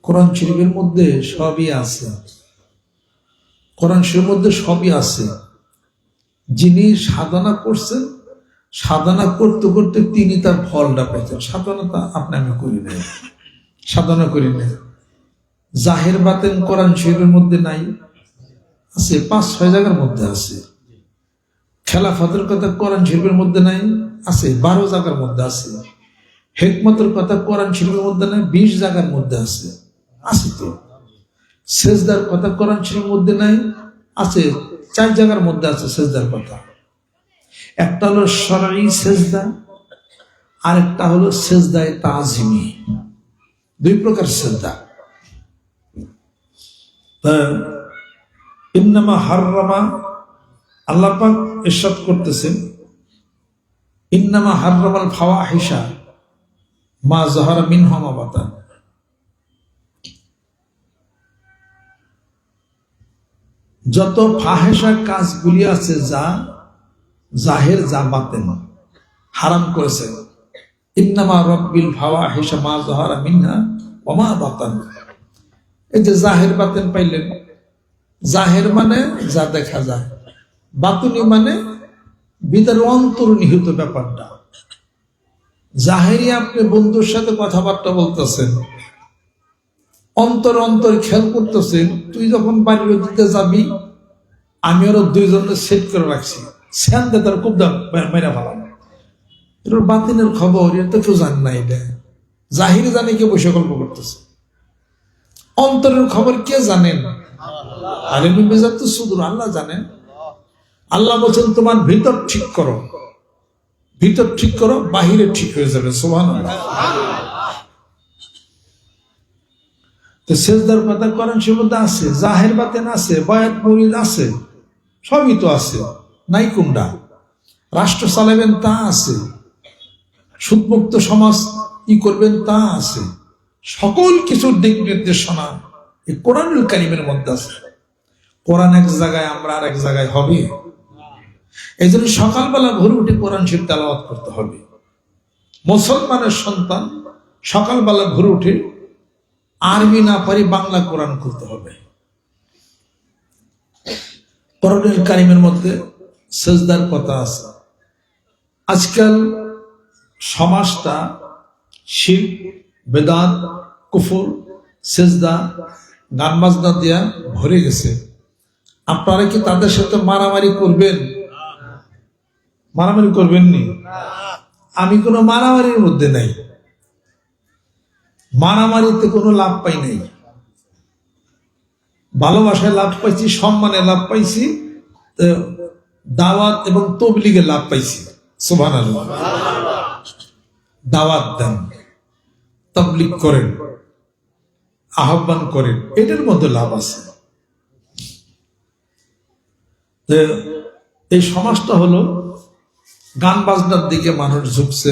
কোরআন শরীফের মধ্যে সবই আছে। কোরআন শরীফের মধ্যে সবই আছে। যিনি সাধনা করছেন, সাধনা করতে করতে তিনি তার ফলটা পেয়েছেন। সাধনাটা আপনি আমি করি না, সাধনা করি না। জাহের বাতেন কোরআন শরীফের মধ্যে নাই, আছে 5-6 জায়গার মধ্যে আছে। খেলাফতের কথা কোরআন শরীফের মধ্যে নাই, আছে 12 জায়গার মধ্যে আছে। হিকমতের কথা কোরআন শরীফের মধ্যে নাই, 20 জায়গার মধ্যে আছে। আছে তো। সেজদার কথা কোরআন শরীফের মধ্যে নাই, আছে 4 জায়গার মধ্যে আছে সেজদার কথা। একটা হলো শরঈ সেজদা, আরেকটা হলো সেজদায়ে তাজিমি। 2 প্রকার সেজদা। ইন্নামা হাররামা, আল্লাহ পাক ইরশাদ করতেছেন, ইন্নামা হাররামাল ফাওয়াহিশা মা যাহারা মিনহা মা বাতান। যত ফাহেশা কাজগুলি আছে, যা জাহের যা বাতেন, হারাম করেছে। ইন্নামা রাব্বিল ফাওয়াহিশা মা যাহারা মিনহা ওয়া মা বাতান। এই যে জাহের বাতেন পাইলেন, জাহের মানে যা দেখা যায়, বাতুনি মানে ভিতরে অন্তর্নিহিত ব্যাপারটা। জাহেরি আপনি বন্ধুর সাথে কথাবার্তা বলতেছেন, অন্তর অন্তর খেয়াল করতেছেন, তুই যখন বাড়ির দিতে যাবি আমি আরো 2 জনের সেট করে রাখছি, স্যান্দে তার খুব মেরা ফেলাম। এটার বাতিনের খবর, এটা তো কেউ জানে না। এটা জাহিরি জানে, কে বসে গল্প করতেছে। অন্তরের খবর কে জানেন? আলিমুল বিজাত তো সুদূর আল্লাহ জানেন। আল্লাহ বলছেন তোমার ভিতর ঠিক করো, ভিতর ঠিক করো, বাহিরে ঠিক হয়ে যাবে। সুবহানাল্লাহ। তো সেজদার কথা কোরআন শরীফের মধ্যে আছে, জাহের বাতেন আছে, বায়াত মুরিদ আছে, সবই তো আছে। নাই কোনটা? রাষ্ট্র চালাবেন তা আছে, সুদমুক্ত সমাজ কি করবেন তা আছে। সকল কিছুর দিক নির্দেশনা এই কোরআনুল কারীমের মধ্যে আছে। কোরআন এক জায়গায়, আমরা আর এক জায়গায় হবে। এই জন্য সকালবেলা ভোরে উঠে কোরআন শরীফ তেলাওয়াত করতে হবে। মুসলমানের সন্তান সকালবেলা ভোরে উঠে আরবি না পারি বাংলা কোরআন করতে হবে। কোরআনুল কারীমের মধ্যে সেজদার কথা আছে। আজকাল সমাজটা শিরক, বেদাত, কুফর, সেজদা, গান বাজনা দিয়া ভরে গেছে। আপনারা কি তাদের সাথে মারামারি করবেন? মারামারি করবেন নি? আমি কোনো মারামারির মধ্যে নাই, মারামারিতে কোনো লাভ পাই নাই। ভালোবাসায় লাভ পাইছি, সম্মানে লাভ পাইছি, দাওয়াত এবং তবলিগে লাভ পাইছি। সুবহানাল্লাহ। দাওয়াত দেন, তাবলীগ করেন, আহ্বান করেন, এটার মধ্যে লাভ আছে। এই সমাজটা হলো গান বাজনার দিকে মানুষ ঝুঁকছে,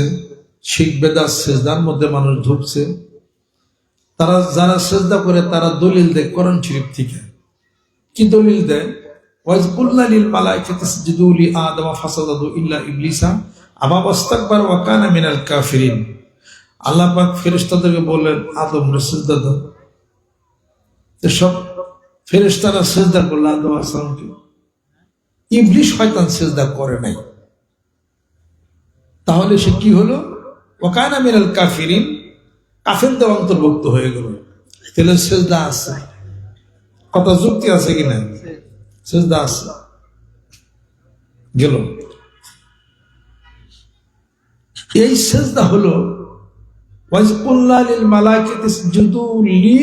শিরক বেদাত সেজদার মধ্যে মানুষ ঝুঁকছে। তারা যারা সেজদা করে তারা দলিল দেয় কোরআন শরীফ থেকে। কি দলিল দেয়? ওয়াজ কুল্লা লিল মালাইকাতি ইসজুদু লি আদম ফাসাদাদু ইল্লা ইবলিসা আবা ওয়াস্তাকবার ওয়া কানা মিনাল কাফিরিন। আল্লাহ পাক ফেরেশতাদেরকে বললেন আদমরে সিজদা দাও। তো সব ফেরেশতারা সিজদা করল আদম আলাইহিস সালামকে। ইবলিস শয়তান সিজদা করে নাই। তাহলে সে কি হলো? ওয়া কানা মিনাল কাফিরিন, কাফেরদের অন্তর্ভুক্ত হয়ে গেল। তাহলে সিজদা আছে, কথা যুক্তি আছে কিনা? সিজদা আছে, গেল। এই সিজদা হলো ওয়াজ কুল্লা লিল মালাইকাতি ইসজুদু লি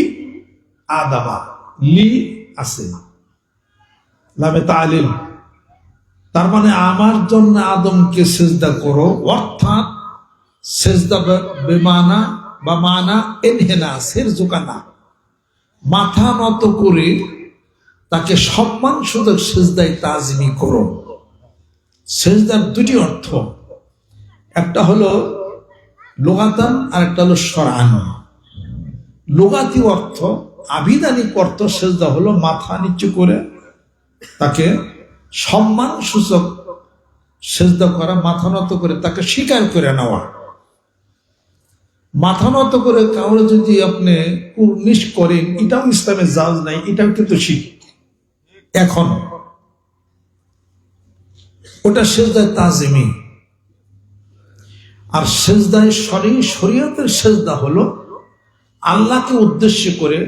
আদামা। লি আছে, লামে তালিল, তার মানে আমার জন্য আদমকে সিজদা করো। অর্থাৎ সিজদা বেমানা বা মানা এনহেনা সিরজুকানা, মাথা নত করে তাকে সম্মান সুযোগ সিজদায় তাজিমি করো। সিজদার 2টি অর্থ, একটা হলো লুগাতান আর একটা হলো শরআন। লুগাতি অর্থ, আবিধানিক অর্থ, সিজদা হলো মাথা নিচু করে তাকে সম্মান সূচক সিজদা করা, মাথা নত করে তাকে স্বীকার করে নেওয়া। মাথা নত করে কাউরে যদি আপনি কুর্নিশ করেন, এটাও ইসলামের জায়েজ নাই, এটাও কিন্তু শিরক। এখন ওটা সেজদায় তাজিমি। আর সেজদায় শরীয়তের সেজদা হলো আল্লাহকে উদ্দেশ্য করে,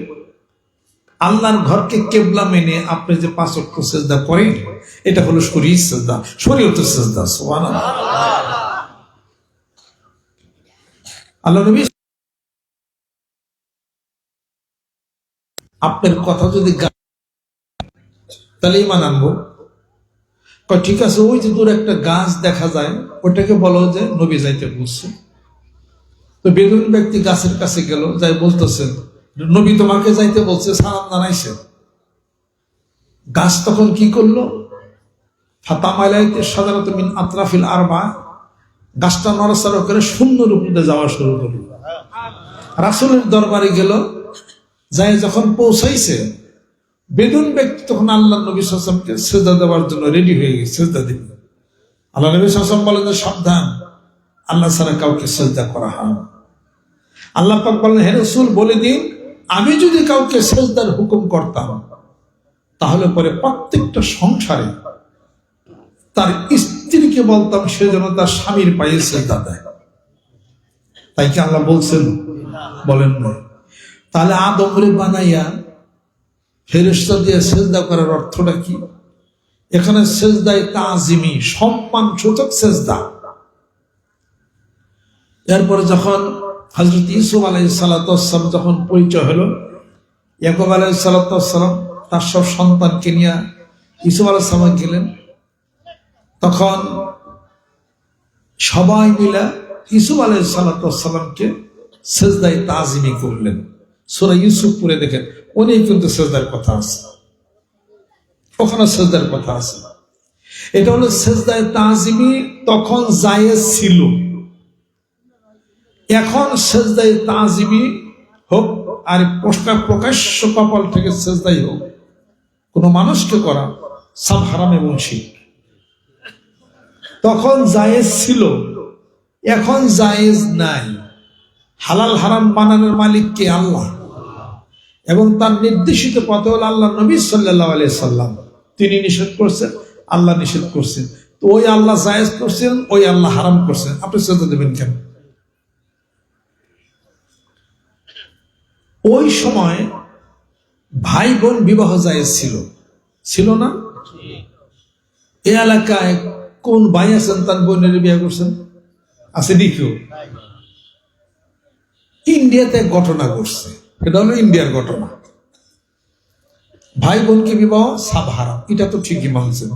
আল্লাহর ঘরকে কেবলা মেনে আপনি যে 5 ওয়াক্ত সেজদা করেন, এটা হলো শরীয়তের সেজদা, শরীয়তের সেজদা। সুবহানাল্লাহ। আল্লাহ নবী আপনার কথা যদি তাহলে ঈমান আনবো। ঠিক আছে, ওই যে দূরে একটা গাছ দেখা যায়, ওটাকে বলো যে নবী যাইতে বলছে। তো বেদুইন ব্যক্তি গাছের কাছে গেল, যাই বলতেছেন নবী তোমাকে যাইতে বলছে, সালাম জানাইছে। গাছ তখন কি করলো? ফাতামালাইতে সাধারণত মিন আতরাফিল আরবা, গাছটা নড়াচড়া করে শূন্যর উপরে যাওয়া শুরু করলো। রাসূলের দরবারে গেল, যাই যখন পৌঁছাইছে, বেদুইন ব্যক্তি তখন আল্লাহ নবী সাল্লাল্লাহু আলাইহি ওয়াসাল্লামকে সিজদা দেওয়ার জন্য রেডি হয়ে গেছে, সিজদা দিবে। আল্লাহ নবী সাল্লাল্লাহু আলাইহি ওয়াসাল্লাম বলেন যে সাবধান, আল্লাহ ছাড়া কাউকে সিজদা করা হারাম। আল্লাহ পাক বললেন, হে রাসূল বলে দিন, আমি যদি কাউকে সিজদার হুকুম করতাম, তাহলে পরে প্রত্যেকটা সংসারে তার স্ত্রীকে বলতাম সে যেন তার স্বামীর পায়ে সিজদা দেয়। তাই কি আল্লাহ বলছেন? বলেন না। তাহলে আদমরে বানাইয়া ফেরেশতা দিয়ে সিজদা করার অর্থটা কি? এখানে সিজদায়ে তাজিমি, সম্মান সূচক সিজদা। এরপরে যখন হযরত ইউসুফ আলাইহিস সালাতু ওয়াস সালাম যখন পরিচয় হলো, ইয়াকুব আলাইহিস সালাতু ওয়াস সালাম তার সব সন্তানকে নিয়ে ইউসুফ আলাইহিস সালাম গেলেন, তখন সবাই মিলে ইউসুফ আলাইহিস সালাতু ওয়াস সালামকে সিজদায়ে তাজিমি করলেন। সূরা ইউসুফ পড়ে দেখেন, অনেক কিন্তু সিজদার কথা আছে, ওখানে সিজদার কথা আছে। এটা হলো সিজদায়ে তাজিমি, তখন জায়েজ ছিল। এখন সিজদায়ে তাজিমি হোক আর প্রকাশ্য কপাল থেকে সিজদাই হোক, কোন মানুষকে করা সব হারাম এবং শিরক। তখন জায়েজ ছিল, এখন জায়েজ নাই। হালাল হারাম বানানোর মালিক কে? আল্লাহ। এবং তার নির্দেশিত পথে হল আল্লাহ নবী সাল্লাল্লাহু আলাইহি সাল্লাম। তিনি নিষেধ করছেন, আল্লাহ নিষেধ করছেন। তো ওই আল্লাহ জায়েজ করছেন, ওই আল্লাহ হারাম করছেন, আপনি সিজদা দেবেন কেন? ওই সময় ভাই বোন বিবাহ জায়েজ ছিল, ছিল না? এই এলাকায় কোন ভাই আছেন তার বোনের বিয়ে করছেন? আছে দেখিও। ইন্ডিয়াতে ঘটনা ঘটছে, এটা হলো ইন্ডিয়ার ঘটনা। ভাই বোনকে বিবাহ সব হারাম, এটা তো ঠিকই মানছেন।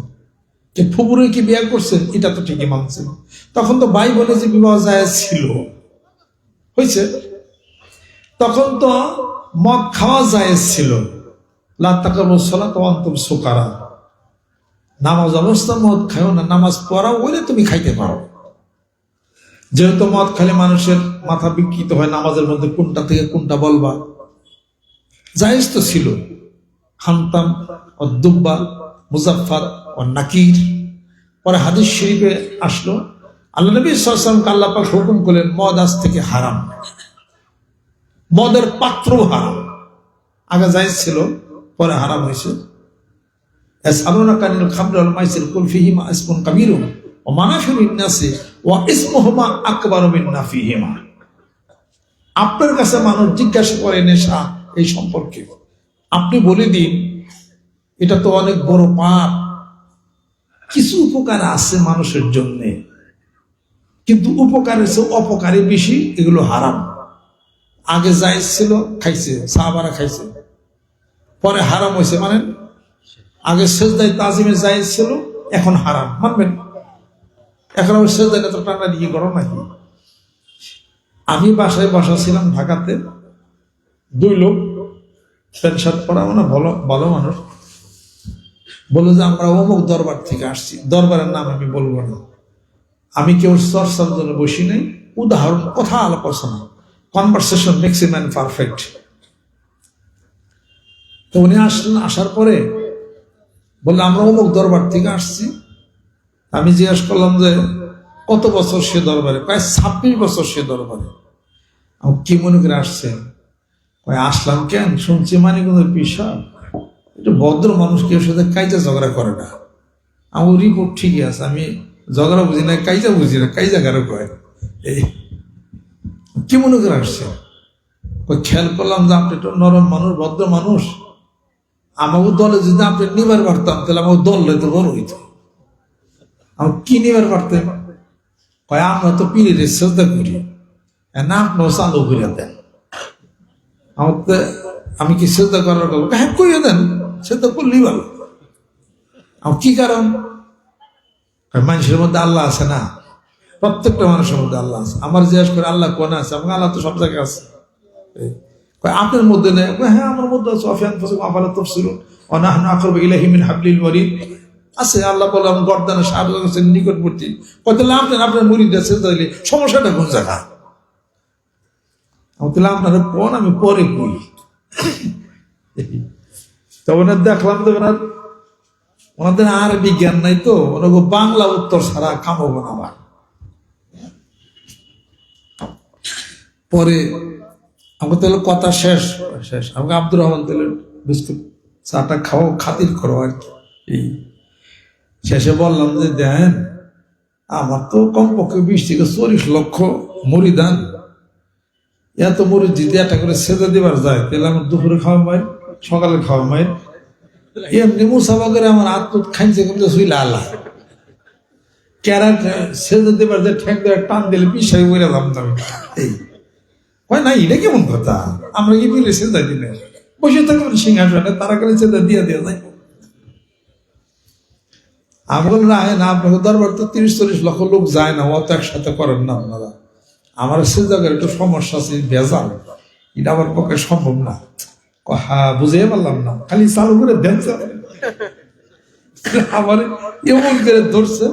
যে ফুপুরে কি বিয়ে করছেন, এটা তো ঠিকই মানছেন। তখন তো ভাই বোনের যে বিবাহ জায়েজ ছিল হয়েছে, তখন তো মদ খাওয়া জায়েজ ছিল। লা তাকরাবুস সালাত ওয়া আনতুম সুকারা, নামাজ অবস্থা মদ খাও না, নামাজ পড়াও ওইলে তুমি খাইতে পারো। যেহেতু মদ খেলে মানুষের মাথা বিকৃত হয়, নামাজের মধ্যে কোনটা থেকে কোনটা বলবা, জায়েজ তো ছিল। হান্তাম ও দুব্বা, মুজাফফার ও নাকির। পরে হাদিস শরীফে আসলো, আল্লাহ নবী সাল্লাল্লাহু আলাইহি ওয়াসাল্লামকে আল্লাহ পাক হুকুম করলেন, মদ আজ থেকে হারাম, মদের পাত্র হারাম। আগে জায়েজ ছিল, পরে হারাম হয়েছে। ইয়াসআলুনাকা আনিল খামরি ওয়াল মাইসির কুল ফীহিমা ইসমুন কাবীরুন ওয়া মানাফিউ লিন-নাসি ওয়া ইসমুহুমা আকবারু মিন নাফিহিমা। আপনার কাছে মানুষ জিজ্ঞাসা করে নেশা এই সম্পর্কে, আপনি বলে দিন এটা তো অনেক বড় পাপ। কিছু উপকার আছে মানুষের জন্য, কিন্তু উপকারের চেয়ে অপকারী বেশি, এগুলো হারাম। আগে জায়েজ ছিল, খাইছে, সাহাবারা খাইছে, পরে হারাম হয়েছে। মানে আগে সিজদায়ে তাজিমে জায়েজ ছিল, এখন হারাম, মানবেন? এখন আমি সিজদাটা তো টানা দিয়ে করো নাকি? আমি বাসায় বসা ছিলাম ঢাকাতে, 2 লোক প্যান্ট শার্ট পরা, মানে ভালো ভালো মানুষ, বললো যে আমরা অমুক দরবার থেকে আসছি। দরবারের নাম আমি বলবো না, আমি কেউ চর্চার জন্য বসি নাই, উদাহরণ, কথা আলোচনা, conversation makes a man perfect. তো উনি আসলেন, আসার পরে বললে আমরা অমুক দরবার থেকে আসছি। আমি জিজ্ঞেস করলাম যে কত বছর সে দরবারে? প্রায় 26 বছর সে দরবারে। আমার কি মনে করে আসছেন? আসলাম কেন? শুনছি মানিকগঞ্জের পিসাব এটা ভদ্র মানুষ কেউ সাথে কাইজা ঝগড়া করে না। আমার রিপোর্ট ঠিকই আছে, আমি ঝগড়া বুঝি না, কাইজা বুঝি না, কাইজা কারো কয়। এই কি মনে করে আসছে? খেয়াল করলাম যে আপনি একটু নরম মানুষ, ভদ্র মানুষ, আমাকে দলে যদি আপনি নিবার পারতাম তাহলে আমার দল তো বড় হইতো। আমার কি নিবার পারতেন? আমরা তো পীরের শ্রদ্ধা করি না, আপনার চালু করে দেন। আমার তো আমি কি শ্রদ্ধা করার কথা? হ্যাঁ কইয়া দেন, শ্রদ্ধা করলেই ভালো। আমার কি কারণ? মানুষের মধ্যে আল্লাহ আছে না, প্রত্যেকটা মানুষের মধ্যে আল্লাহ আছে। আমার জিজ্ঞাসা করে আল্লাহ কোনে আছে? আমাকে আল্লাহ তো সব জায়গায় আছে। আপনার মধ্যে নেই? হ্যাঁ আমার মধ্যে আছে। আছে। আল্লাহ বলে আমার গর্দানে সাহায্যের নিকটবর্তী। আপনার মুরিদ আছে, তাহলে সমস্যাটা কোন জায়গা? তাহলে আপনারা কোন আমি পরে কই। তখন দেখলাম তো ওনাদের আর বিজ্ঞান নাই, তো ওনাকে বাংলা উত্তর ছাড়া কামাবো না। আবার পরে আমাকে তাহলে কথা শেষ আমাকে আব্দুর রহমান তাহলে বিস্কুট চাটা খাও, খাতির করো আর কি। এই শেষে বললাম যে দেন, আমার তো কমপক্ষে 20 থেকে 40 লক্ষ মরিদান, এত মরিদ যদি একটা করে সেজে দেবার যায় তাহলে আমার দুপুরে খাওয়া মায়ের, সকালে খাওয়া মায়ের, এমনি মুসাফা করে আমার আত্মত খাইছে কিন্তু শুইলা আল্লাহ ক্যারাট সেজে দেবার যে ঠেক দেওয়ার টান দিলে পিসাই বলে দাম দাম। এই হয় না, এটা কেমন কথা? আমরা কি মিলে সেজা দিলে বসে থাকবেন সিংহাসনে, তারা করে সেজা দিয়ে দেওয়া যায়? আমি বললাম না, আপনাকে দরবার তো 30-40 লক্ষ লোক যায় না, অত একসাথে করেন না আপনারা। আমার সে জায়গায় একটু সমস্যা আছে, ভেজাল, এটা আমার পক্ষে সম্ভব না। হ্যাঁ বুঝিয়ে পারলাম না, খালি চালু করে দেন। আমার এমন করে ধরছে,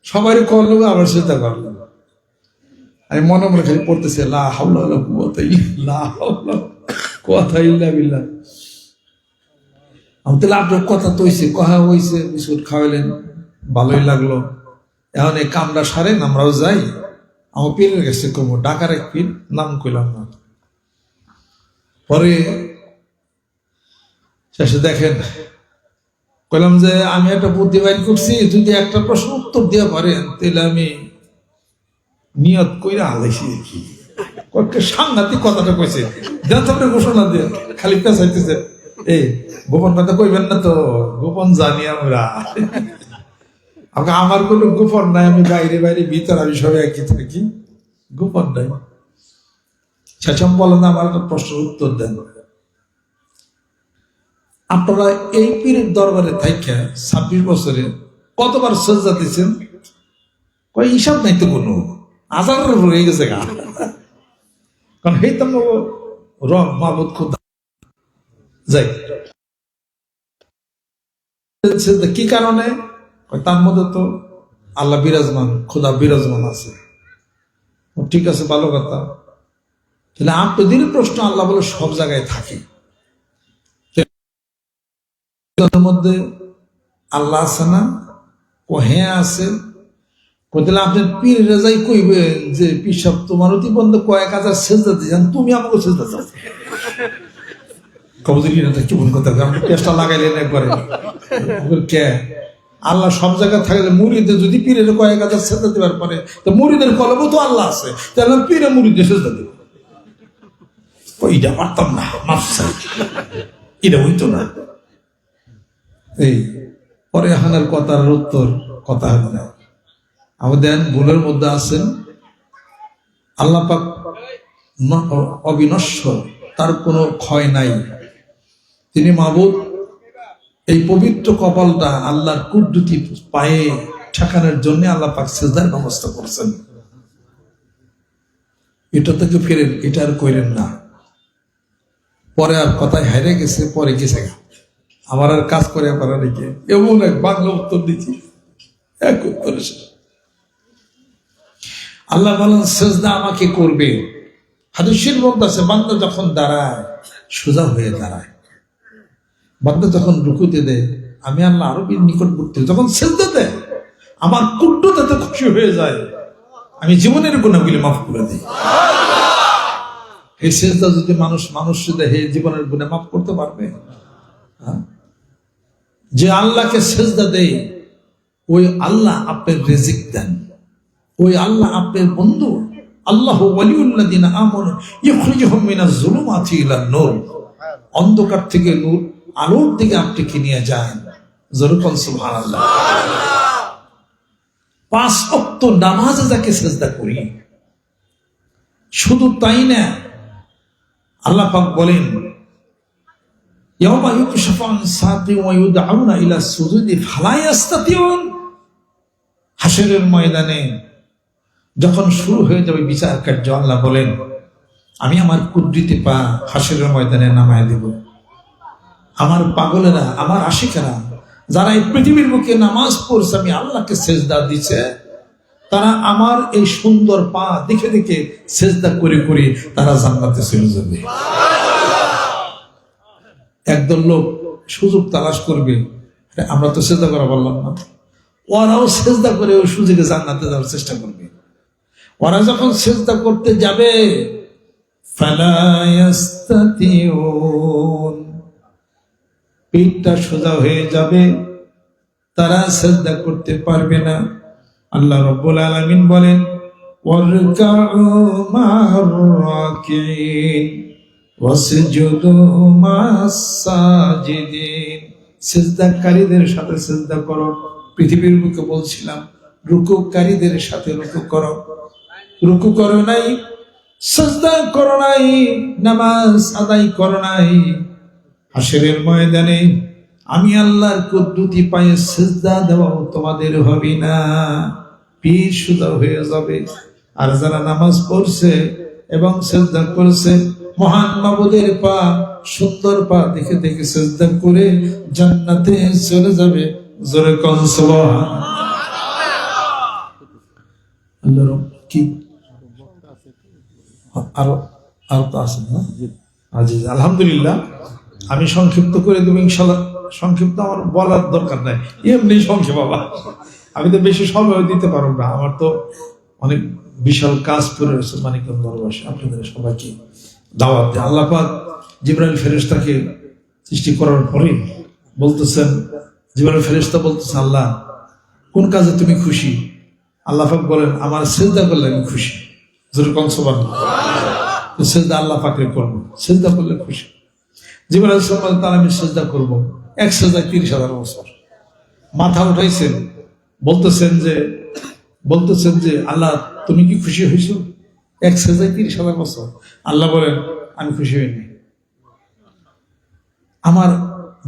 সবারই করলো, আবার সেটা করলো। আমি মনে মনে খালি পড়তেছে লা হাওলা ওয়ালা কুওয়াতা ইল্লা বিল্লাহ, কথা ইল্লা বিল্লাহ। আমি তাহলে আপনার কথা তো হয়েছে, কথা হয়েছে, বিস্কুট খাওয়াইলেন, ভালোই লাগলো। এখন এই কামরা সারেন, আমরাও যাই। আমার পীরের কাছে কমো, ডাকার এক পীর, নাম কইলাম না। পরে শেষে দেখেন কইলাম যে আমি একটা বুদ্ধি বাইর করছি, যদি একটা প্রশ্ন উত্তর দিয়ে পারেন তাহলে আমি নিয়ত কইরা আলাইছি আর কি। কয়েকটা সাংঘাতিক কথাটা কইছে, দেন তারপরে ঘোষণা দিয়ে খালি পেঁচাইতেছে। এই গোপন কথা কইবেন না তো? গোপন জানি আমরা। আমার কোনো গোপন নাই, আমি বাইরে বাইরে ভিতর আমি সবাই একই থাকি, গোপন নাই। শেষম বলেন আমার একটা প্রশ্নের উত্তর দেন। আপনারা এই পীরের দরবারে থাইকা 26 বছরে কতবার সজ্জা দিচ্ছেন? কয় হিসাব নাই তো কোনো, হাজার রয়ে গেছে গা। কারণ এই তো রং মাহবুদ খুদা যাই। কি কারণে? তার মধ্যে তো আল্লাহ বিরাজমান, খোদা বিরাজমান আছে। ঠিক আছে, ভালো কথা। তাহলে আপনাদের প্রশ্ন, আল্লাহ বলে সব জায়গায় থাকে, মধ্যে আল্লাহ আছে না? ও হ্যাঁ আছে। তাহলে আপনার পীর রেজাই কইবেন যে পিসাব তোমার অতি বন্ধ কয়েক হাজার সেজদা দিয়েছেন, তুমি আমাকে সেজদা দাও। কেমন কথা? চেষ্টা লাগাইলেন একবারে। কে? আল্লাহ সব জায়গায় থাকলে মুরিদে যদি পীরের কয়েক হাজার সেজদা দেওয়ার পরে, তো মুরিদের কলমও তো আল্লাহ আছে, তাহলে পীরে মুরিদে সেজদা দেব। এটা পারতাম না, মাফসাই, এটা হইতো না। এই পরে হানার কথার উত্তর কথা হবে না। আমাদের ভুলের মধ্যে আছেন, আল্লাহ পাক অবিনশ্বর, তার কোনো ক্ষয় নাই। তিনি মাবুদ। এই পবিত্র কপালটা আল্লাহর কুদরতি পায়ে ঠেকানোর জন্য আল্লাহ পাক সিজদার ব্যবস্থা করছেন। এটা থেকে ফিরেন, এটা আর কইরেন না। পরে আর কথায় হাইরে গেছে, পরে গেছে আমার আর কাজ করে পারা রেখে এমন এক বাংলা উত্তর দিচ্ছি, এক উত্তরে আল্লাহ বলেন সিজদা আমাকে করবে। হাদিসের মধ্যে আছে, বান্দা যখন দাঁড়ায় সোজা হয়ে দাঁড়ায়, বান্দা যখন রুকুতে দেয় আমি আল্লাহ আরো নিকটবর্তী, যখন সিজদা দেয় আমার কুট্টু তাতে খুশি হয়ে যায়, আমি জীবনের গুনাহগুলি মাফ করে দিই। এই সেজদা যদি মানুষ দেখে জীবনের গুণে মাফ করতে পারবে? হ্যাঁ? যে আল্লাহকে সেজদা দেয় ওই আল্লাহ আপনার রিজিক দেন, ওই আল্লাহ আপনার বন্ধু। আল্লাহু ওয়ালিউল্লাযিনা আমানু ইখরিজুহুম মিনাজ যুলুমাতি ইলান নূর। অন্ধকার থেকে নূর, আলোর দিকে আপনাকে নিয়ে যান। জোরে বলুন সুবহানাল্লাহ। 5 ওয়াক্ত নামাজে যাকে সেজদা করি, শুধু তাই না, আল্লাহ পাক বলেন ইয়াওমা ইউকশাফু আন সাকিন ওয়া ইউদআউনা ইলা সুজুদি ফালা ইস্তাতিউন। হাশরের ময়দানে যখন শুরু হয়ে যাবে বিচার কার্য, আল্লাহ বলেন আমি আমার কুদরতি পা হাশরের ময়দানে নামায় দেব। আমার পাগলেরা, আমার আশিকেরা, যারা এই পৃথিবীর বুকে নামাজ পড়ছে, আমি আল্লাহকে সেজদা দিছে, তারা আমার এই সুন্দর পা দেখে দেখে সেজদা করে করে তারা জান্নাতে চলে যাবে। একদল লোক সুযোগ তালাশ করবে, আমরা তো সেজদা করা বললাম না, ওরাও সেজদা করে ওই সুযোগে জান্নাতে যাওয়ার চেষ্টা করবে। ওরা যখন সেজদা করতে যাবে ফালা ইস্তাতিউন, পিঠটা সোজা হয়ে যাবে, তারা সেজদা করতে পারবে না। আল্লাহ রাব্বুল আলামিন বলেন ওয়ারকাউ মা'আর রাকিঈন ওয়াসজুদু মা'আস সাজিদিন। সিজদাকারীদের সাথে সিজদা করো। পৃথিবীর বুকে বলছিলাম রুকুকারীদের সাথে রুকু করো। রুকু করো নাই, সিজদা করো নাই, নামাজ আদায় করো নাই, হাশরের ময়দানে আমি আল্লাহর কুদরতি পায়ে সিজদা দেওয়াও তোমাদের হবে না, পিঠ সোজা হয়ে যাবে। আর যারা নামাজ পড়ছে এবং সিজদা করেছে, মহান মাবুদের পা, সুন্দর পা দেখে দেখে সিজদা করে জান্নাতে চলে যাবে। জোরে কোন সুবহানাল্লাহ। আল্লাহর কি আর তো আছে না? আজিজ, আলহামদুলিল্লাহ। আমি সংক্ষিপ্ত করে দেবো ইনশাল্লাহ। সংক্ষিপ্ত আমার বলার দরকার নাই, এমনি সংক্ষেপ বাবা। আমি তো বেশি সময় দিতে পারবো না, আমার তো অনেক বিশাল কাজ পড়ে রয়েছে মানিকগঞ্জ দরবারে। আপনাদের সবাইকে দাওয়াত দেয়। আল্লাহ পাক জিবরাইল ফেরেশতাকে সৃষ্টি করার পরে বলতেছেন, জিবরাইল ফেরেশতা বলতেছে আল্লাহ কোন কাজে তুমি খুশি? আল্লাহ পাক বলেন আমার সিজদা করলে আমি খুশি। যেরকম সুবহানাল্লাহ, সিজদা আল্লাহ পাকের করবো, সিজদা করলে খুশি। জিবরাইল আলাইহিস সালাম বলেন তাহলে আমি সিজদা করবো। এক সিজদায় 30,000 বছর মাথা উঠাইছেন, বলতেছেন যে আল্লাহ তুমি কি খুশি হয়েছো? এক সিজদায় 30,000 বছর। আল্লাহ বলেন আমি খুশি হইনি। আমার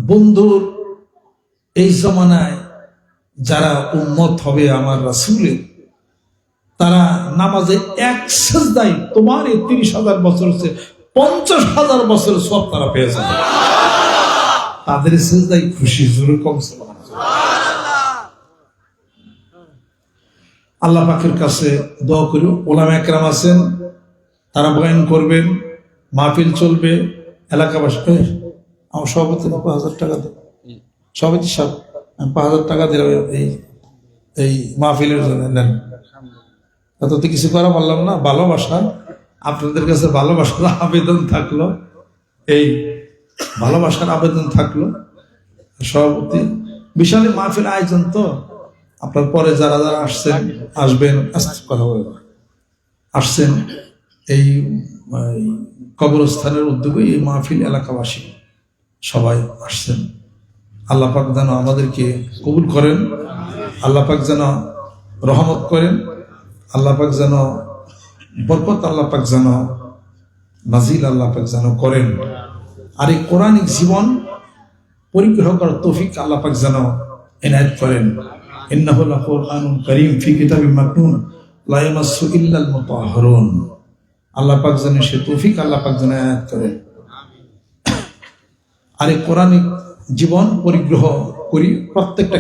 বন্ধুর এই জমানায় যারা উম্মত হবে আমার রাসূলের, তারা নামাজে এক সিজদায় তোমার এই 30,000 বছর হচ্ছে 50,000 বছর সব তারা পেয়ে যাবে। তাদের সিজদায় খুশি। জোরে কম আল্লাহ পাকের কাছে দোয়া করি। ওলামা একরাম আছেন, তারা বয়ান করবেন, মাহফিল চলবে, এলাকাবাসী। আমার সভাপতি 5,000 টাকা দেব, সভাপতি সাহেব 5,000 টাকা দিলাম এই মাহফিলের জন্য। নেন, এত তো কিছু করা বললাম না। ভালোবাসা, আপনাদের কাছে ভালোবাসার আবেদন থাকলো, এই ভালোবাসার আবেদন থাকলো। সভাপতি বিশাল মাহফিল আয়োজন, তো আপনার পরে যারা যারা আসবেন কথা বলবেন, আসছেন এই কবরস্থানের উদ্যোগে এই মাহফিল, এলাকাবাসী সবাই আসছেন। আল্লাহ পাক যেন আমাদেরকে কবুল করেন, আল্লাহ পাক যেন রহমত করেন, আল্লাহ পাক যেন বরকত, আল্লাহ পাক যেন নাজিল আল্লাহ পাক যেন করেন। আর এই কোরআনিক জীবন পরিগ্রহ করার তৌফিক আল্লাহ পাক যেন এনায়েত করেন। ইন্নাহু লাকুরআনুন কারীম ফি কিতাবিম মাকনুন লা ইয়ামাসসু ইল্লাল মুতাহহারুন। আল্লাহ পাক যেন সে তৌফিক আল্লাহ পাক যেন এনায়েত করেন। আর এই কোরআনিক জীবন পরিগ্রহ করি প্রত্যেকটা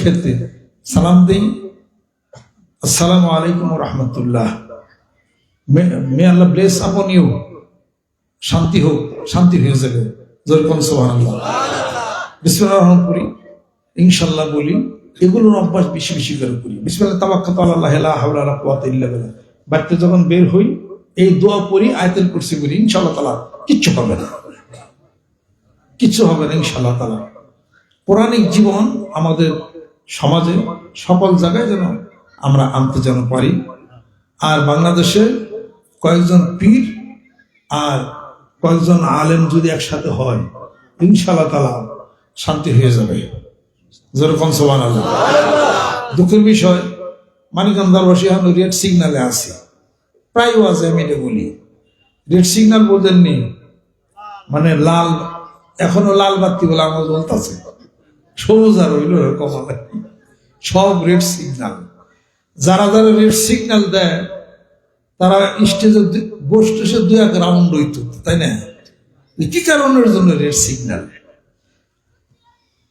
ক্ষেত্রে সালাম দিই, আসসালামু আলাইকুম ওয়া রাহমাতুল্লাহ। মে আল্লাহ ব্লেস আপন ইউ। শান্তি হোক, শান্তি হয়ে যাবে। যেরকম সুবহানাল্লাহ। বিসমিল্লাহির রহমানির রহিম ইনশাআল্লাহ বলি। এগুলোর অভ্যাস বেশি বেশি করে করি। বিসমিল্লাহ তাওয়াক্কালতু আলাল্লাহ লা হাওলা ওয়ালা কুওয়াতা ইল্লা বিল্লাহ। বাড়িতে যখন বের হই এই দোয়া পড়ি, আয়াতুল কুরসি পড়ি, ইনশাআল্লাহ তাআলা কিচ্ছু হবে না, কিচ্ছু হবে না ইনশাআল্লাহ তাআলা। পৌরাণিক জীবন আমাদের সমাজে সকল জায়গায় যেন আমরা আনতে যেন পারি। আর বাংলাদেশে কয়েকজন পীর আর কয়েকজন আলেম যদি একসাথে হয়, ইনশাআল্লাহ তাআলা শান্তি হয়ে যাবে। যেরকম সুবহানাল্লাহ। দুঃখের বিষয়, মানিকগঞ্জ দরবাসী এখন রেড সিগন্যালে আছে, প্রায় ওয়াজে আমি এটা বলি। রেড সিগন্যাল বলতেননি মানে লাল, এখনো লাল বাতি বলে আমার বলতেছে, সবুজ আর হইল এরকম সব রেড সিগন্যাল। যারা যারা রেড সিগন্যাল দেয় তারা স্টেজে বসে দুই এক রাউন্ড হইত, তাই না? কি কারণের জন্য রেড সিগন্যাল?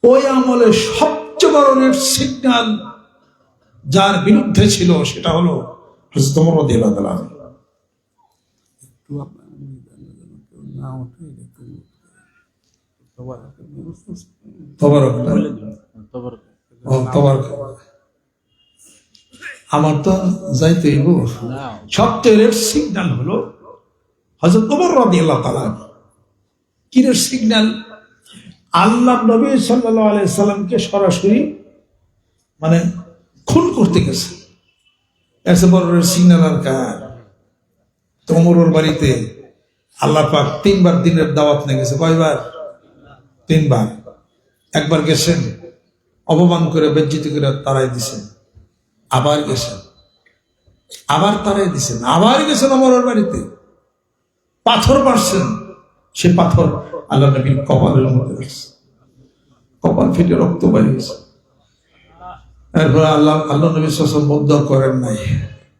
ওই আমলে সবচেয়ে বড় রেড সিগন্যাল যার বিরুদ্ধে ছিল সেটা হলো হযরত ওমর রাদিয়াল্লাহু তাআলা। আমার তো যাইতে সবচেয়ে রেড সিগন্যাল হলো হযরত ওমর রাদিয়াল্লাহু তাআলা। কি রেড সিগন্যাল? আল্লাহ নবী সাল্লাল্লাহু আলাইহি সাল্লামকে সরাসরি মানে খুন করতে গেছে। এসে বড় রেড সিগন্যাল আর কার? তো ওমরের বাড়িতে আল্লাহ পাক 3 বার দিনের দাওয়াত নিয়ে গেছে। কয়বার? 3 বার। একবার গেছেন, অপমান করে বেজ্জিত করে তাড়াই দিছেন, আবার গেছেন, আবার তাড়াই দিছেন, আবার গেছেন ওমরের বাড়িতে, পাথর মারছেন। সে পাথর আল্লাহ নবীর কপালের মধ্যে গেছে, কপাল ফেটে রক্ত বেরিয়েছে। এরপরে আল্লাহ নবী সাল্লাল্লাহু বদ্ধ করেন নাই,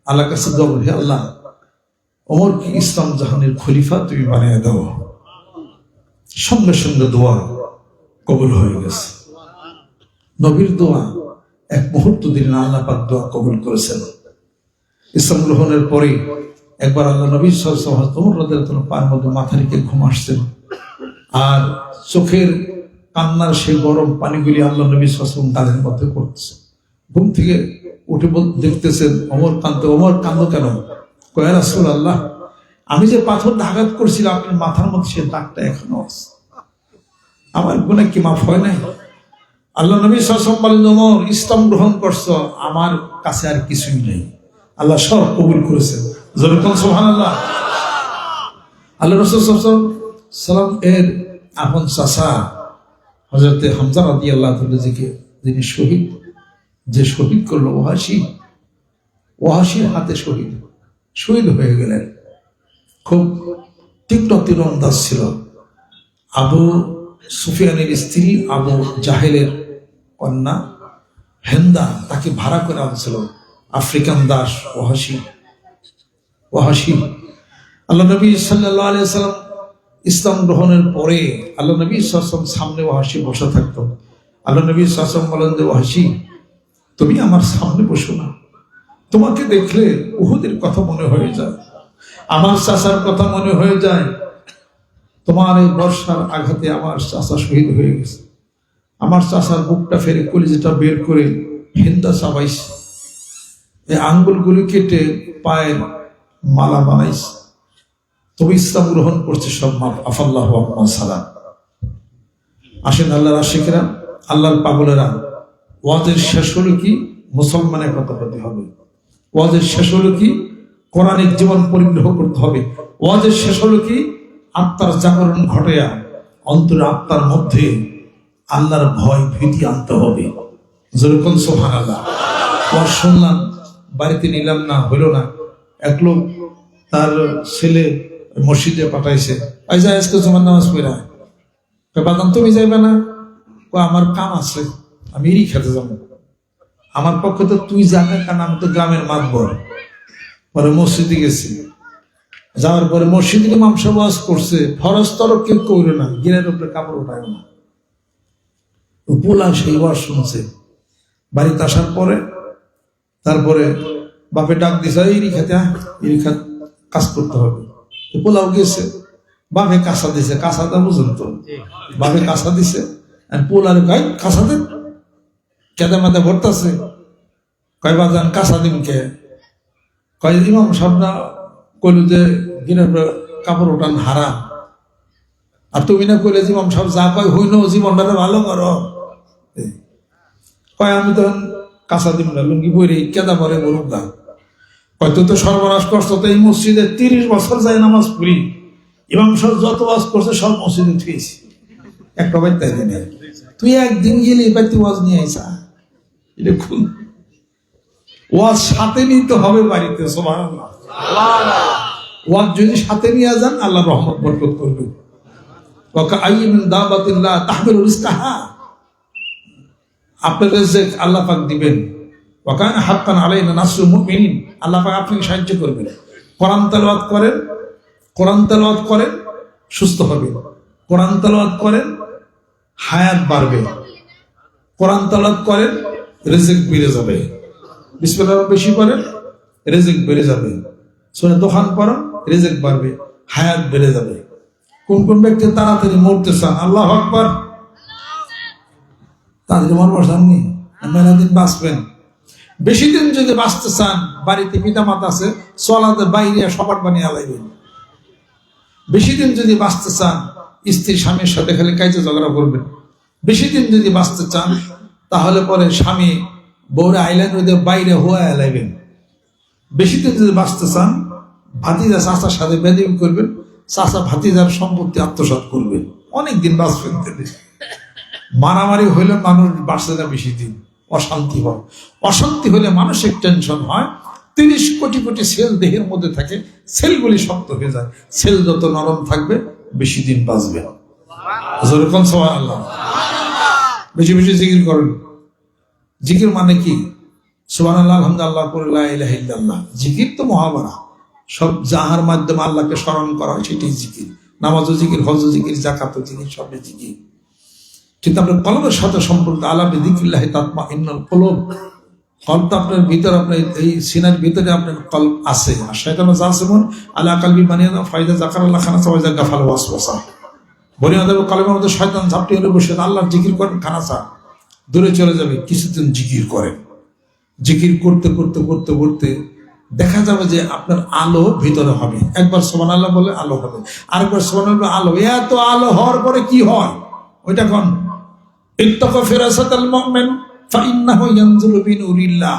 আল্লাহর কাছে দোয়া করি, আল্লাহ ওমরকে ইসলাম জাহানের খলিফা তুমি বানিয়ে দাও। সঙ্গে সঙ্গে দোয়া কবুল হয়ে গেছে। নবীর দোয়া এক মুহূর্ত দিন আল্লাহ পাক দোয়া কবুল করেছেন। ইসলাম গ্রহণের পরে একবার আল্লাহ নবী সাল্লাল্লাহু আলাইহি ওমর রাদিয়াল্লাহু তাআলা পায়ের মধ্যে মাথা রেখে ঘুম আসছেন, আর চোখের কান্নার সেই গরম পানিগুলি আল্লাহ নবী সাল্লাল্লাহু আলাইহি ওয়াসাল্লাম তাদের মধ্যে করতেছে। ঘুম থেকে উঠে দেখতেছেন ওমর কাঁদতে। ওমর কাঁদো কেন? কয় ইয়া রাসূলুল্লাহ, আমি যে পাথর আঘাত করছিলাম আপনার মাথার মধ্যে সে দাগটা এখনো আছে, আমার গুনাহ কি মাফ হয় নাই? আল্লাহ নবী সাল্লাল্লাহু আলাইহি ওয়াসাল্লাম বলেন, ওমর ইসলাম গ্রহণ করছো, আমার কাছে আর কিছুই নেই, আল্লাহ সব কবুল করেছেন। যেরকম সুবহানাল্লাহ। আল্লাহ রাসূল সাল্লাল্লাহু আলাইহি ওয়াসাল্লাম এর আপন চাচা হযরত হামজা রাদিয়াল্লাহু তাআলা যিনি শহীদ, যে শহীদ করলো ওয়াহাশির হাতে শহীদ হয়ে গেলেন। খুব তীক্ষ্ণ তীরন্দাজ ছিল। আবু সুফিয়ানের স্ত্রী আবু জাহেলের কন্যা হেন্দা তাকে ভাড়া করে আনছিল, আফ্রিকান দাস ওয়াহাশি। আল্লাহ নবী সাল্লাল্লাহু আলাইহি ওয়াসাল্লাম ইসলাম গ্রহণের পরে আল্লাহ নবী সাল্লাল্লাহু আলাইহি ওয়াসাল্লাম সামনে ওয়াহাশি বসে থাকতো। আল্লাহ নবী সাল্লাল্লাহু আলাইহি ওয়াসাল্লাম বলেন যে, ওয়াহাশি তুমি আমার সামনে বসো না, তোমাকে দেখলে উহুদের কথা মনে হয়ে যায়, আমার চাচার কথা মনে হয়ে যায়। তোমার এই বর্ষার আঘাতে আমার চাচা শহীদ হয়ে গেছে, আমার চাচার বুকটা ফেরে কলিজাটা বের করে হিন্দা চাবাইছে, এই আঙ্গুলগুলি কেটে পায়ের মালা বানাইছে, তবে ইসলাম গ্রহণ করছে সব মাফ, আফাল্লাহু আম্মা সালাম। আসেন আল্লাহর আশিকেরা, আল্লাহর পাগলেরা, ওয়াজের শেষ হলো কি? মুসলমানের কথা বলতে হবে। ওয়াজের শেষ হলো কি? কোরআনিক জীবন পরিগ্রহ করতে হবে। ওয়াজের শেষ হলো কি? আত্মার জাগরণ ঘটাইয়া অন্তরে আত্মার মধ্যে আল্লাহর ভয় ভীতি আনতে হবে। যেরকম সুবহানাল্লাহ। ওয়াজ শুনলাম, বাড়িতে নিলাম না, হইল না। এক লোক তার ছেলে মসজিদে পাঠাইছে, আজকে জুমার নামাজ পড়া, বাদাম তুমি যাইবে না? আমার কাম আছে, আমি এরই খেতে যাবো। আমার পক্ষে তো তুই যাবে, কারণ আমি তো গ্রামের মাতবর। পরে মসজিদে গেছি, যাওয়ার পরে মসজিদে ইমাম সাহেব ওয়াজ করছে, ফরজ তরক কেউ করবে না, গিরের উপরে কাপড় উঠায় না। পোলা সেই ওয়াজ শুনছে। বাড়িতে আসার পরে তারপরে বাপে ডাক দিছে, এরই খেতে কাজ করতে হবে। পোলাও গেছে, বাপে কাঁচা দিছে, কাঁচাটা বুঝুন তো, বাপে কাঁচা দিছে, পোলার গাই কাঁচা দেন, কেদে মাথা ভরতাছে, কয় বাজান কাঁচা দিন কে? কয় ইমাম সাহেবরা কইল যে দিনের কাপড় ওঠান হারাম, আর তুমি না কইলে জীবন সব যা কয় হইল জীবনটারে ভালো করো। কয় আমি তখন কাঁচা দিন না লুঙ্গি পরে কেদা পরে বলুক না, হয়তো তো সর্বনাশ করছো, তো এই মসজিদে 30 বছর যায় নামাজ পড়ি, ইমাম সাহেব যত ওয়াজ করছে সব মসজিদে থুয়েছি, একটা বাড়ি তাই দিনে তুই একদিন গেলি এবার তুই ওয়াজ নিয়ে আইসা, এটা খুব ওয়াজ সাথে নিতে হবে বাড়িতে। সুবহানাল্লাহ, ওয়াজ যদি সাথে নিয়ে যান আল্লাহ রহমত বরকত করবে। আপনার রিজিক আল্লাহ পাক দিবেন। ওয়াকানা হাক্কান আলাইনা নাসরুল মুমিনিন, আল্লাহ পাক আপনাকে সাহায্য করবেন। কোরআন তেলাওয়াত করেন, কোরআন তেলাওয়াত করেন, সুস্থ হবেন। কোরআন তেলাওয়াত করেন, হায়াত বাড়বে। কোরআন তেলাওয়াত করেন, রিজিক বেড়ে যাবে। বিসমিল্লাহ বেশি করেন, রিজিক বেড়ে যাবে। সূরা দোহান পড়েন, রিজিক বাড়বে, হায়াত বেড়ে যাবে। কোন কোন ব্যক্তি তাড়াতাড়ি মরতে চান? আল্লাহু আকবার। তাদের মরবার সামনে মেলা দিন বাঁচবেন। বেশি দিন যদি বাঁচতে চান, বাড়িতে পিতা মাতা আছে, চলাতে বাইরে সবার বানিয়ে আলাইবেন। বেশি দিন যদি বাঁচতে চান, স্ত্রী স্বামীর সাথে খালি কাইতে ঝগড়া করবেন। বেশি দিন যদি বাঁচতে চান, তাহলে পরে স্বামী বউরে আইল্যান্ড হইতে বাইরে হওয়া এলাইবেন। বেশি দিন যদি বাঁচতে চান, ভাতিজা চাচার সাথে বেদবি করবেন, চাচা ভাতিজার সম্পত্তি আত্মসাৎ করবেন, অনেক দিন বাঁচবেন। মারামারি হইলে মানুষ বাঁচতে না বেশি দিন, অশান্তি হয়। অশান্তি হলে মানসিক টেনশন হয়। 30 কোটি কোটি সেল দেহের মধ্যে থাকে, সেলগুলি শক্ত হয়ে যায়। সেল যত নরম থাকবে বেশি দিন বাঁচবে। সুবহানাল্লাহ। বেশি বেশি জিকির করেন। জিকির মানে কি? সুবহানাল্লাহ, আলহামদুলিল্লাহ, লা ইলাহা ইল্লাল্লাহ। জিকির তো মহাবারা, সব যাহার মাধ্যমে আল্লাহকে স্মরণ করা হয় সেটাই জিকির। নামাজও জিকির, হজও জিকির, জাকাতও জিকির, সবই জিকির। কিন্তু আপনার কলবের সাথে সম্পর্ক, আলা বিযিকরিল্লাহি তাতমাইন্নুল কুলুব। কলব তো আপনার ভিতর, আপনার এই সিনার ভিতরে আপনার কলব আছে। আর শয়তানু জাসিমুন আলা কলবি মানিয়া ফাইদা যাকারাল্লাহ খানাসা ওয়া ইযা গাফালা ওয়াসওয়াসা। বনি আদমের কলবের মধ্যে শয়তান ঝাপটি হলে বসে আল্লাহর জিকির করেন, খানাসা দূরে চলে যাবে। কিছুদিন জিকির করেন, জিকির করতে করতে করতে করতে দেখা যাবে যে আপনার আলো ভিতরে হবে। একবার সুবহানাল্লাহ বলে আলো হবে, আরেকবার সুবহানাল্লাহ আলো। এত আলো হওয়ার পরে কি হয় ওইটা কোন? ইত্তাকা ফিরাসাতাল মুমিন ফাইন্নাহু ইয়ানজুলু বিনুরিল্লাহ।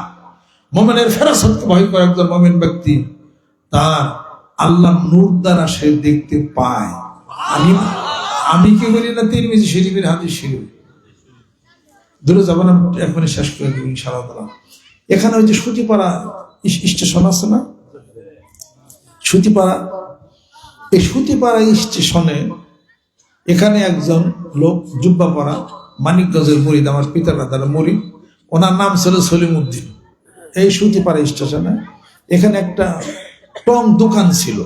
মুমিনের ফেরাসতকে ভয় করে একজন মুমিন ব্যক্তি, তার আল্লাহর নূর দ্বারা সে দেখতে পায়। আমি কি বলি না, তিরমিজি শরীফের হাদিস শরীফ। দূরে যাব না, এখনই শেষ করে দেব ইনশাআল্লাহ। এখানে ওই যে সুতিপাড়া স্টেশন আছে না, সুতিপাড়া, এই সুতিপাড়া স্টেশনে এখানে একজন লোক জুব্বা পরা, মানিকগঞ্জের মুরিদ, আমার পিতার দাদা মুরিদ, ওনার নাম ছিল সলিমউদ্দিন। এই সুতিপাড়া স্টেশনে এখানে একটা টং দোকান ছিল।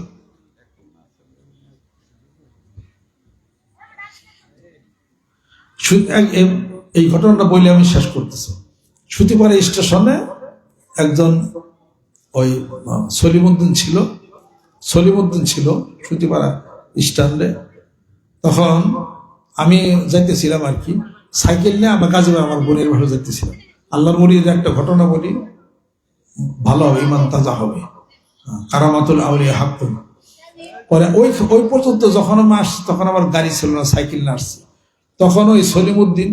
এই ঘটনাটা বলে আমি শেষ করতেছি। সুতিপাড়া স্টেশনে একজন ওই সলিমউদ্দিন ছিল সুতিপাড়া স্ট্যান্ডে। তখন আমি যাইতেছিলাম আর কি, সাইকেল নিয়ে আমার কাজে আমার বোনের ভালো যাইতেছিলাম। আল্লাহর মুরিদের একটা ঘটনা বলি, ভালো হবে, ইমান তাজা হবে। কারামাতুল আউলিয়া হাক্কুন। পরে ওই পর্যন্ত যখন আমি আসছি, তখন আমার গাড়ি ছিল না, সাইকেল নিয়ে আসছি। তখন ওই সলিমউদ্দিন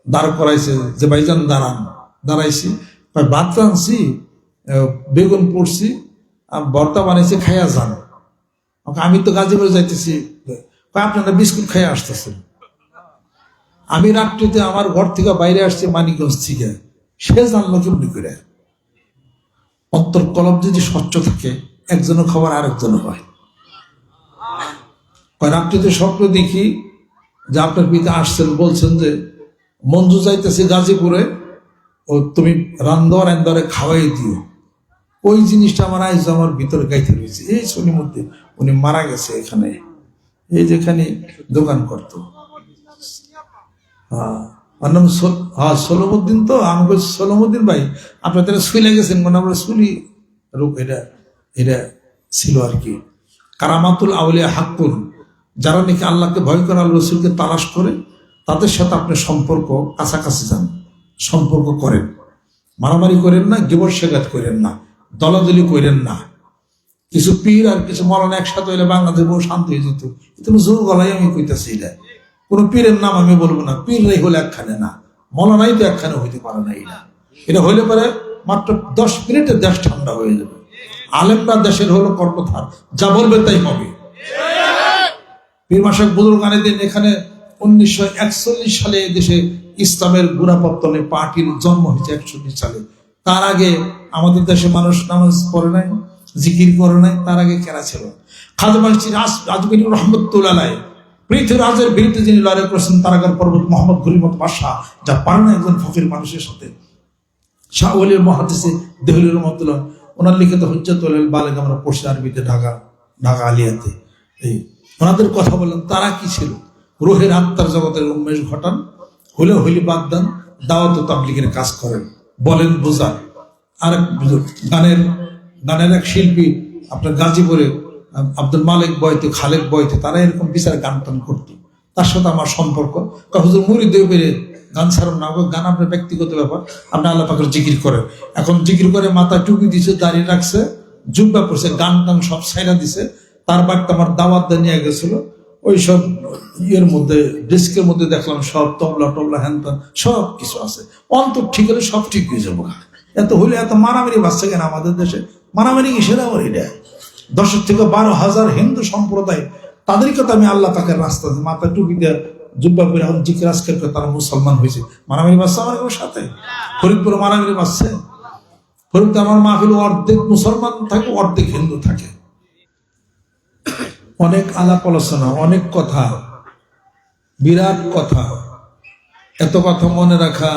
দাঁড় করাইছে যে ভাইজান দাঁড়ান। দাঁড়াইছি, ভাত রাঁধছি, বেগুন পড়ছি, ভর্তা বানাইছে, খাইয়া যান। আমি তো গাজীপুরে যাইতেছি, আপনারা বিস্কুট খাইয়া আসতেছেন। আমি রাত্রিতে আমার ঘর থেকে বাইরে আসছি মানিকগঞ্জ থেকে, সে জানলো কেমনি করে? অন্তর কলব যদি স্বচ্ছ থাকে, একজনের খবর আরেকজনের হয়। রাত্রিতে স্বপ্ন দেখি যে আপনার পিতা আসছেন, বলছেন যে মঞ্জু যাইতেছে গাজীপুরে, ও তুমি রান্দরে খাওয়াই দিও। ওই জিনিসটা আমার আইজ আমার ভিতরে গাইতে রয়েছে। এই সলিমউদ্দিন উনি মারা গেছে এখানে, এই যেখানে দোকান করতো। নাম সলিমউদ্দিন। তো আমি বলছি সলিমউদ্দিন ভাই, আপনার তারা শুইলে গেছেন, মানে আমরা শুনি রূপ, এটা ছিল আর কি। কারামাতুল আউলিয়া হাক্কুন, যারা নাকি আল্লাহকে ভয় করে, আল্লাহ রসুলকে তালাশ করে, তাদের সাথে আপনি সম্পর্ক কাছাকাছি যান, সম্পর্ক করেন। মারামারি করেন না, গিবত শেখাত করেন না, দলাদলি করেন না। কিছু পীর আর কিছু মৌলানা একসাথে হইলে বাংলাদেশ বহু শান্তি হয়ে যেত। তুমি জোর গলায় আমি কইতেছি, এটা কোনো পীরের নাম আমি বলবো না, পীররাই হলে একখানে না, মৌলানাই তো একখানে হইতে পারে না। এটা হইলে পরে মাত্র 10 মিনিটে দেশ ঠান্ডা হয়ে যাবে। আলেমরা দেশের হলো কর্ণধার, যা বলবে তাই হবে। পীর মাসাক বুজুর্গানে দিন এখানে 1941 সালে দেশে ইসলামের গোড়াপত্তনে পার্টির জন্ম হয়েছে 41 সালে। তার আগে আমাদের দেশে মানুষ নামাজ পড়ে নাই, জিকির করে নাই। তার আগে কেনা ছিল খাজা মসজিদ আজমির রহমতুল্লাহ আলাইহি পৃথ্বীরাজের বিরুদ্ধে যিনি লড়াই করেছেন তারাকার পর্বত মোহাম্মদ গরিমত বাদশাহ, যা পারে না একজন ফকির মানুষের সাথে। শাহ ওয়ালিউল মুহাদ্দিস দেহলী রহমতুল্লাহ ওনার লিখিত হুজ্জাতুল বালিগ আমরা পড়ছি আরবিতে, ঢাকা আলিয়াতে। এই ওনাদের কথা বললেন, তারা কি ছিল? রুহের আত্মার জগতের উন্মেষ ঘটান, হইলে বাদ দেন, দাওয়াত ও তাবলীগের কাজ করেন, বলেন বোঝান। আর গানের এক শিল্পী আপনার গাজীপুরে আব্দুল মালিক বয়তে, খালেক বয়তে, তারা এরকম বিচার গান টান করতো। তার সাথে আমার সম্পর্ক, হুজুর মুরিদ পেরে গান ছাড়ুন না, গান আপনার ব্যক্তিগত ব্যাপার, আপনি আল্লাহ পাকের জিকির করেন। এখন জিকির করে মাথায় টুপি দিছে, দাঁড়িয়ে রাখছে, জুব্বা পড়ছে, গান টান সব সাইরা দিছে। তার বাড়িতে আমার দাওয়াত নিয়ে গেছিল, ওই সব ইয়ের মধ্যে ডেস্কের মধ্যে দেখলাম সব তবলা হ্যান ত্যান সব কিছু আছে। অন্তর ঠিক হলে সব ঠিক হয়ে যাবো। এত হইলে এত মারামারি বাঁচছে কেন আমাদের দেশে? মারামারি কিসের আবার? এটা 10 থেকে 12,000 হিন্দু সম্প্রদায়, তাদেরকে তো আমি আল্লাহ পাকের রাস্তা মাথা টুপি দেওয়া জুব্বা করে এখন জিকির আজকের করে তারা মুসলমান হয়েছে। মারামারি বাঁচছে আমার সাথে? ফরিদপুরে মারামারি বাঁচছে? ফরিদপুরে আমার মাহফিল অর্ধেক মুসলমান থাকে, অর্ধেক হিন্দু থাকে। অনেক আলাপ আলোচনা, অনেক কথা, বিরাট কথা। এত কথা মনে রাখা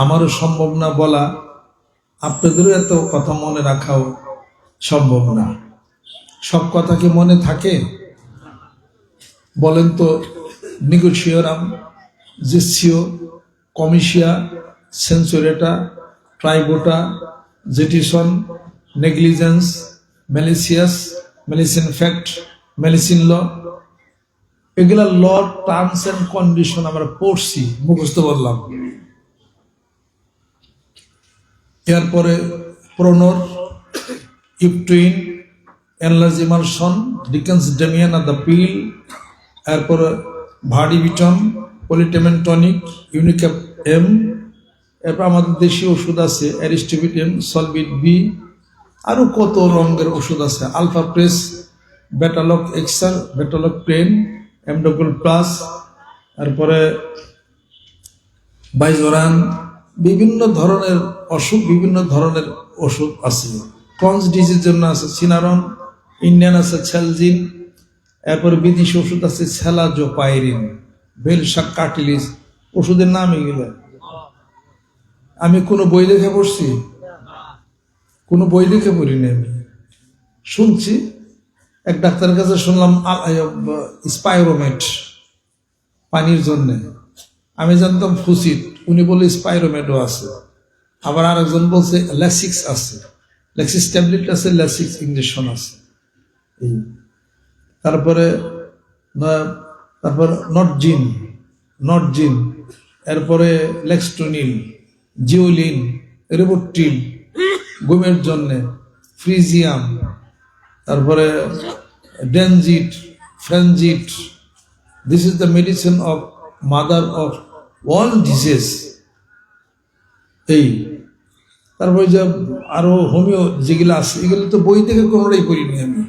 আমারও সম্ভব না বলা, আপনাদেরও এত কথা মনে রাখাও সম্ভব না। সব কথা কি মনে থাকে? বলেন তো। নিগোসিওরাম, জেসিও, কমিশিয়া, সেন্সোরেটা, ট্রাইবোটা, জেটিসন, নেগলিজেন্স, ম্যালিসিয়াস, ম্যালিসিন ফ্যাক্ট, ম্যালিসিন ল, এগুলা ল টার্মস এন্ড কন্ডিশন আমরা পড়ছি, মুখস্থ বললাম। এরপরে প্রোনর, ইপটুইন, এনলাজিমারসন, ডিকেন্স ডেমিয়ান আর দ্য পিল, এরপরে ভার্ডিভিটন, পলিটেমেন টনিক, ইউনিক্যাপ এম, এরপর আমাদের দেশীয় ওষুধ আছে অ্যারিস্টিভিট এম, সলভিট বি, আরো কত রঙের ওষুধ আছে, আলফা প্রেস, বেটালক এক্সার, বেটালক প্লেন, এমডোকল প্লাস, তারপরে বাইজোরান, বিভিন্ন ধরনের অসুখ, বিভিন্ন ধরনের ওষুধ আছে। ক্রনস ডিজিজের জন্য আছে সিনারন, ইন্ডিয়ান আছে ছেলজিন, এরপরে বিদেশি ওষুধ আছে সেলাজোপাইরিন, বেলশাক কার্টিলিজ। ওষুধের নাম এগুলো আমি কোনো বই দেখে পড়ছি? কোনো বই দেখে পড়িনি। আমি শুনছি, এক ডাক্তারের কাছে শুনলাম স্পাইরোমেট পানির জন্যে, আমি জানতাম ফুসিট, উনি বলে স্পাইরোমেটও আছে। আবার আরেকজন বলছে ল্যাসিক্স আছে, ল্যাক্সিস ট্যাবলেট আছে, ল্যাসিক্স ইঞ্জেকশন আছে। তারপরে নটজিন, এরপরে লেক্সটোনিল, জিওলিন, রেবোট্রিল ঘুমের জন্যে, ফ্রিজিয়াম, তারপরে ডেনজিট, ফ্রেনজিট। This is the medicine of mother of all disease. এই তারপরে যে আরো হোমিও যেগুলো আছে, এগুলো তো বই থেকে কোনোটাই করিনি আমি,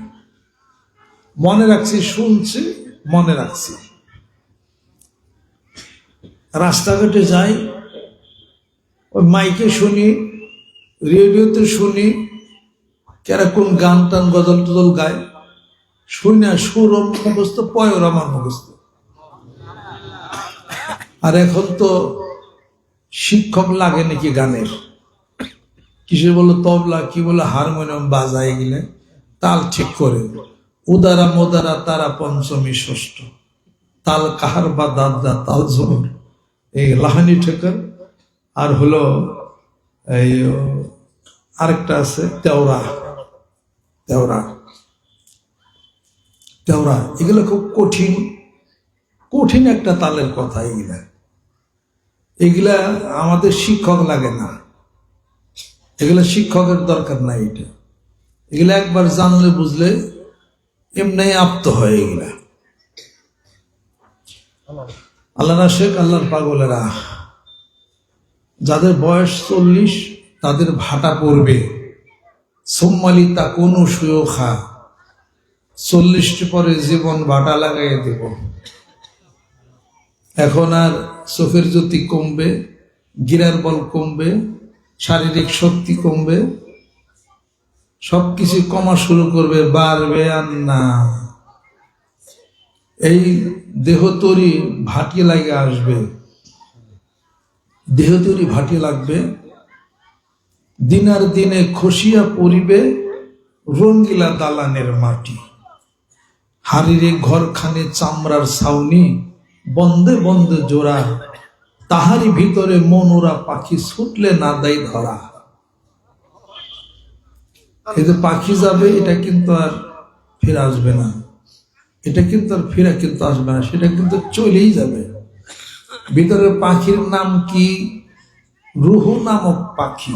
মনে রাখছি, শুনছি, মনে রাখছি। রাস্তাঘাটে যাই, ওই মাইকে শুনি, রেডিওতে শুনি, কেরা কোন গান টান গজল টজল গায়, শুনি না, সুর মুখস্থ, পয়র আমার মুখস্থ। আর এখন তো শিক্ষক লাগে নাকি গানের, কিসে বলো তবলা, কি বলে হারমোনিয়াম বাজায় গেলে তাল ঠিক করে, উদারা মোদারা তারা পঞ্চমী ষষ্ঠ, তাল কাহার বা দাদা তাল জোর, এই লাহানি ঠেকার। আর হলো এই আরেকটা আছে তেওরা, এগুলো খুব কঠিন একটা তালের কথা। এগুলা আমাদের শিক্ষক লাগে না, এগুলো শিক্ষকের দরকার নাই। এগুলা একবার জানলে বুঝলে এমনি আপ্ত হয় এগুলা। আল্লাহর আশিক, আল্লাহর পাগলেরা, যাদের বয়স 40 তাদের ভাটা পড়বে। সোম্মালি তা কোনো সুয়খা, 40টি পরে জীবন ভাটা লাগাই দেব। এখন আর চোখের জ্যোতি কমবে, গিরার বল কমবে, শারীরিক শক্তি কমবে, সবকিছু কমা শুরু করবে, বাড়বে আর না। এই দেহ তৈরি ভাটি লাগে আসবে, দেহ তৈরি ভাটি লাগবে। দিনার দিনে খসিয়া পড়িবে রঙ্গিলা দালানের মাটি। হারিরে ঘরখানে চামড়ার ছাউনি, বন্ধে বন্ধে জোড়া, তাহারি ভিতরে মনোরা পাখি ছুটলে না দেয় ধরা। এই যে পাখি যাবে, এটা কিন্তু আর ফিরে আসবে না, এটা কিন্তু আর ফিরে কিন্তু আসবে না, সেটা কিন্তু চলেই যাবে। ভিতরের পাখির নাম কি? রুহু নামক পাখি।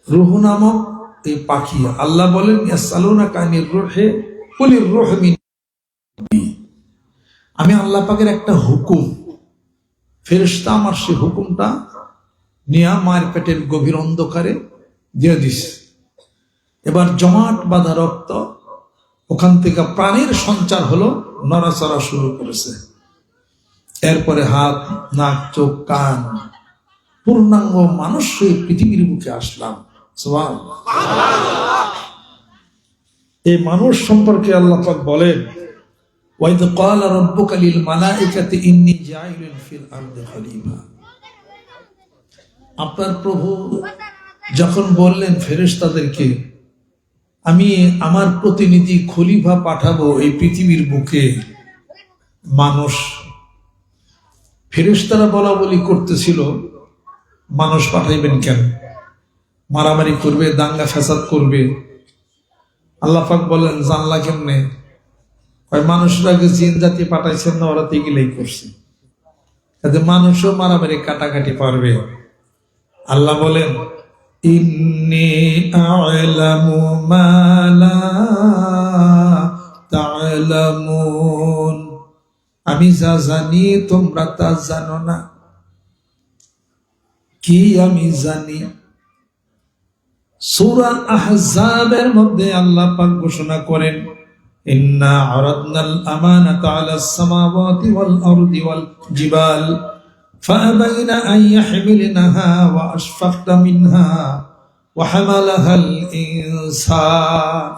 রুহু নামক এই পাখি, আল্লাহ বলেন ইয়াসআলুনাকা আনির রূহি কুলির রূহু মিন রাব্বি। আমি আল্লাহ পাকের একটা হুকুম, ফেরেশতা আমার সেই হুকুমটা নিয়ে মায়ের পেটের গভীর অন্ধকারে দিয়ে দিছে। এবার জমাট বাঁধা রক্ত, ওখান থেকে প্রাণের সঞ্চার হলো, নড়াচড়া শুরু করেছে। এরপরে হাত, নাক, চোখ, কান, পূর্ণাঙ্গ মানুষ হয়ে পৃথিবীর বুকে আসলাম। সুবহানাল্লাহ। এই মানুষ সম্পর্কে আল্লাহ পাক বলেন, ওয়াইদ ক্বালা রাব্বুকা লিল মালাইকাতি ইন্নী জাইলুন ফিল আরদি খলিফা। আপনার প্রভু যখন বললেন ফেরেশতাদেরকে, আমি আমার প্রতিনিধি খলিফা পাঠাবো এই পৃথিবীর বুকে, মানুষ, ফেরেশতারা বলা বলি করতেছিল, মানুষ পাঠাইবেন কেন? মারামারি করবে, দাঙ্গা ফ্যাসাদ করবে। আল্লাহ পাক বলেন, জানলা কেমনে? মানুষের আগে জিন জাতি পাঠাইছেন না, ওরা তেগিলাই করছে, তাতে মানুষও মারামারি কাটাকাটি পারবে। আল্লাহ বলেন, ইন্নী আ'লামু মা লা তা'লামুন, আমি যা জানি তোমরা তা জানো না। কি আমি জানি? সূরা আহজাবের মধ্যে আল্লাহ পাক ঘোষণা করেন, ইন্না আরাদনাল আমানাতা আলাস সামাওয়াতি ওয়াল আরদি ওয়াল জিবাল ফাআবাইনা আন ইয়াহমিলনাহা ওয়া আশফাকনা মিনহা ওয়া হামালাহাল ইনসান।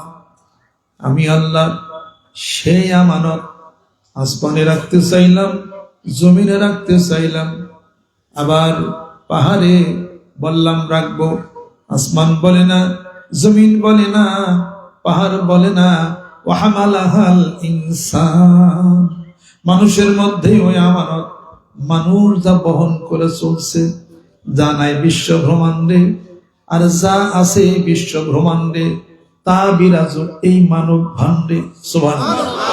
আমি আল্লাহ সেই আমানত আসমানে রাখতে চাইলাম, জমিনে রাখতে চাইলাম, আবার পাহাড়ে বললাম রাখবো, আসমান বলে না, জমিন বলে না, পাহাড় বলে না। ওয়া হামালাহাল ইনসান, মানুষের মধ্যে ওই আমানত, মানুষ যা বহন করে চলছে, যা নাই বিশ্ব ব্রহ্মাণ্ডে আর যা আছে বিশ্ব ব্রহ্মাণ্ডে, তা বিরাজ এই মানব ভাণ্ডে। সুবহানাল্লাহ।